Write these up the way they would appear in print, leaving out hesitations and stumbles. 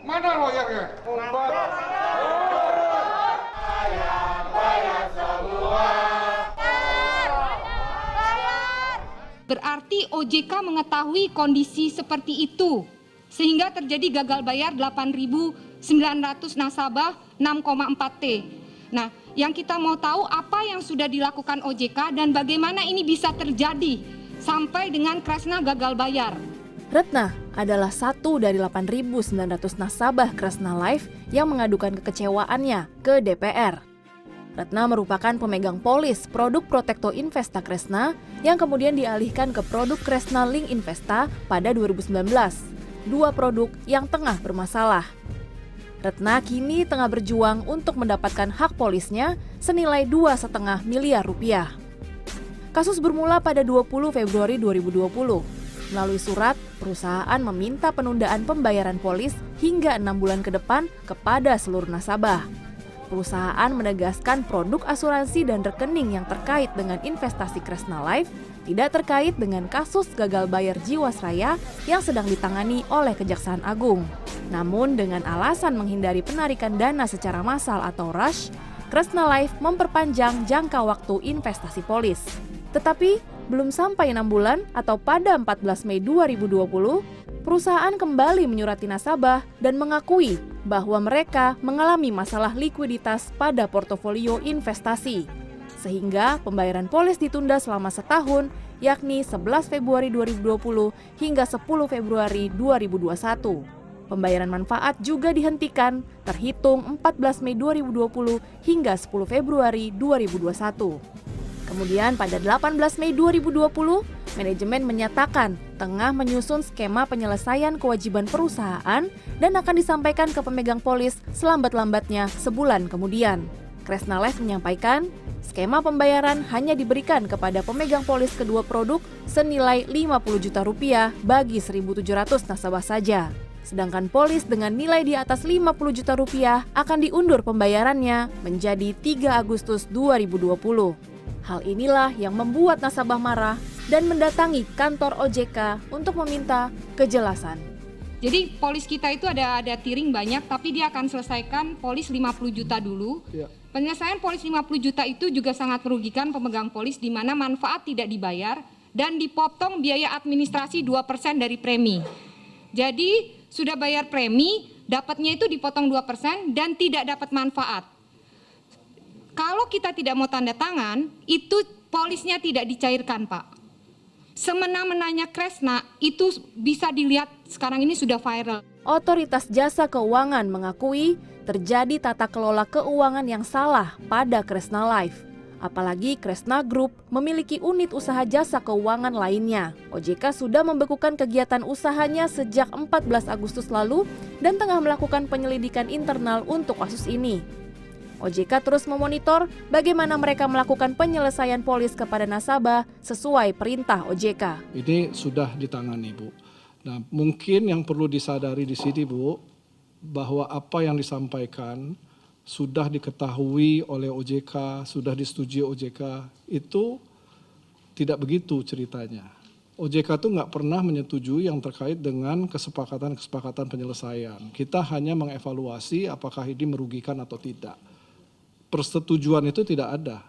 Mana lawyernya? Berarti OJK mengetahui kondisi seperti itu, sehingga terjadi gagal bayar 8.900 nasabah 6,4 T. Nah, yang kita mau tahu apa yang sudah dilakukan OJK dan bagaimana ini bisa terjadi sampai dengan Kresna gagal bayar. Retna adalah satu dari 8.900 nasabah Kresna Life yang mengadukan kekecewaannya ke DPR. Retna merupakan pemegang polis produk Protekto Investa Kresna yang kemudian dialihkan ke produk Kresna Link Investa pada 2019. Dua produk yang tengah bermasalah. Retna kini tengah berjuang untuk mendapatkan hak polisnya senilai 2,5 miliar rupiah. Kasus bermula pada 20 Februari 2020. Melalui surat, perusahaan meminta penundaan pembayaran polis hingga 6 bulan ke depan kepada seluruh nasabah. Perusahaan menegaskan produk asuransi dan rekening yang terkait dengan investasi Kresna Life tidak terkait dengan kasus gagal bayar Jiwasraya yang sedang ditangani oleh Kejaksaan Agung. Namun dengan alasan menghindari penarikan dana secara massal atau rush, Kresna Life memperpanjang jangka waktu investasi polis. Tetapi belum sampai 6 bulan atau pada 14 Mei 2020, perusahaan kembali menyurati nasabah dan mengakui bahwa mereka mengalami masalah likuiditas pada portofolio investasi. Sehingga pembayaran polis ditunda selama setahun, yakni 11 Februari 2020 hingga 10 Februari 2021. Pembayaran manfaat juga dihentikan terhitung 14 Mei 2020 hingga 10 Februari 2021. Kemudian pada 18 Mei 2020, manajemen menyatakan tengah menyusun skema penyelesaian kewajiban perusahaan dan akan disampaikan ke pemegang polis selambat-lambatnya sebulan kemudian. Kresna Life menyampaikan, skema pembayaran hanya diberikan kepada pemegang polis kedua produk senilai 50 juta rupiah bagi 1.700 nasabah saja. Sedangkan polis dengan nilai di atas 50 juta rupiah akan diundur pembayarannya menjadi 3 Agustus 2020. Hal inilah yang membuat nasabah marah dan mendatangi kantor OJK untuk meminta kejelasan. Jadi polis kita itu ada tiring banyak, tapi dia akan selesaikan polis 50 juta dulu. Ya. Penyelesaian polis 50 juta itu juga sangat merugikan pemegang polis di mana manfaat tidak dibayar dan dipotong biaya administrasi 2% dari premi. Jadi sudah bayar premi, dapatnya itu dipotong 2% dan tidak dapat manfaat. Kalau kita tidak mau tanda tangan, itu polisnya tidak dicairkan, Pak. Semena-menanya Kresna itu bisa dilihat sekarang ini sudah viral. Otoritas Jasa Keuangan mengakui terjadi tata kelola keuangan yang salah pada Kresna Life. Apalagi Kresna Group memiliki unit usaha jasa keuangan lainnya. OJK sudah membekukan kegiatan usahanya sejak 14 Agustus lalu dan tengah melakukan penyelidikan internal untuk kasus ini. OJK terus memonitor bagaimana mereka melakukan penyelesaian polis kepada nasabah sesuai perintah OJK. Ini sudah ditangani, Bu. Nah, mungkin yang perlu disadari di sini, Bu, bahwa apa yang disampaikan sudah diketahui oleh OJK, sudah disetujui OJK, itu tidak begitu ceritanya. OJK itu nggak pernah menyetujui yang terkait dengan kesepakatan penyelesaian. Kita hanya mengevaluasi apakah ini merugikan atau tidak. Persetujuan itu tidak ada.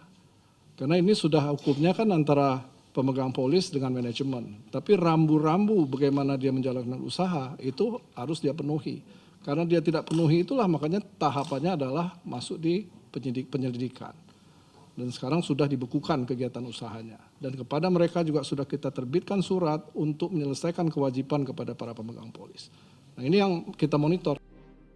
Karena ini sudah hukumnya kan antara pemegang polis dengan manajemen. Tapi rambu-rambu bagaimana dia menjalankan usaha itu harus dia penuhi. Karena dia tidak penuhi itulah makanya tahapannya adalah masuk di penyelidikan. Dan sekarang sudah dibekukan kegiatan usahanya. Dan kepada mereka juga sudah kita terbitkan surat untuk menyelesaikan kewajiban kepada para pemegang polis. Nah, ini yang kita monitor.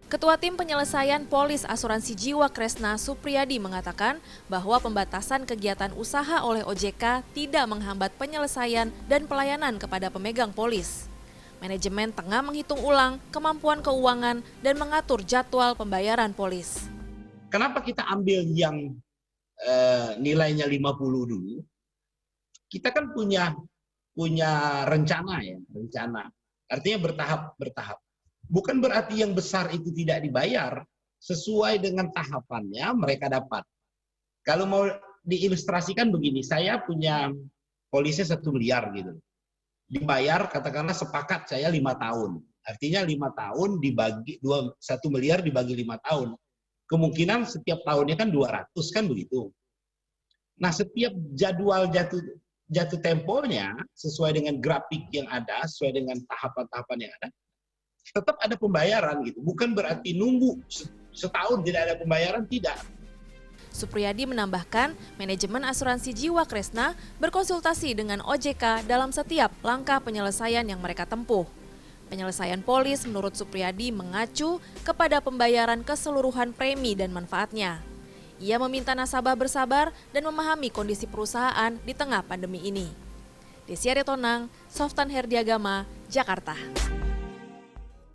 Ketua Tim Penyelesaian Polis Asuransi Jiwa Kresna Supriyadi mengatakan bahwa pembatasan kegiatan usaha oleh OJK tidak menghambat penyelesaian dan pelayanan kepada pemegang polis. Manajemen tengah menghitung ulang kemampuan keuangan dan mengatur jadwal pembayaran polis. Kenapa kita ambil yang nilainya 50 dulu? Kita kan punya rencana ya, rencana. Artinya bertahap. Bukan berarti yang besar itu tidak dibayar, sesuai dengan tahapannya mereka dapat. Kalau mau diilustrasikan begini, saya punya polisnya 1 miliar gitu. Dibayar katakanlah sepakat saya 5 tahun. Artinya 5 tahun dibagi 1 miliar dibagi 5 tahun. Kemungkinan setiap tahunnya kan 200 kan begitu. Nah, setiap jadwal jatuh temponya sesuai dengan grafik yang ada, sesuai dengan tahapan-tahapan yang ada, tetap ada pembayaran gitu. Bukan berarti nunggu setahun tidak ada pembayaran, tidak. Supriyadi menambahkan, manajemen asuransi jiwa Kresna berkonsultasi dengan OJK dalam setiap langkah penyelesaian yang mereka tempuh. Penyelesaian polis menurut Supriyadi mengacu kepada pembayaran keseluruhan premi dan manfaatnya. Ia meminta nasabah bersabar dan memahami kondisi perusahaan di tengah pandemi ini. Desyari Tonang, Softan Herdiagama, Jakarta.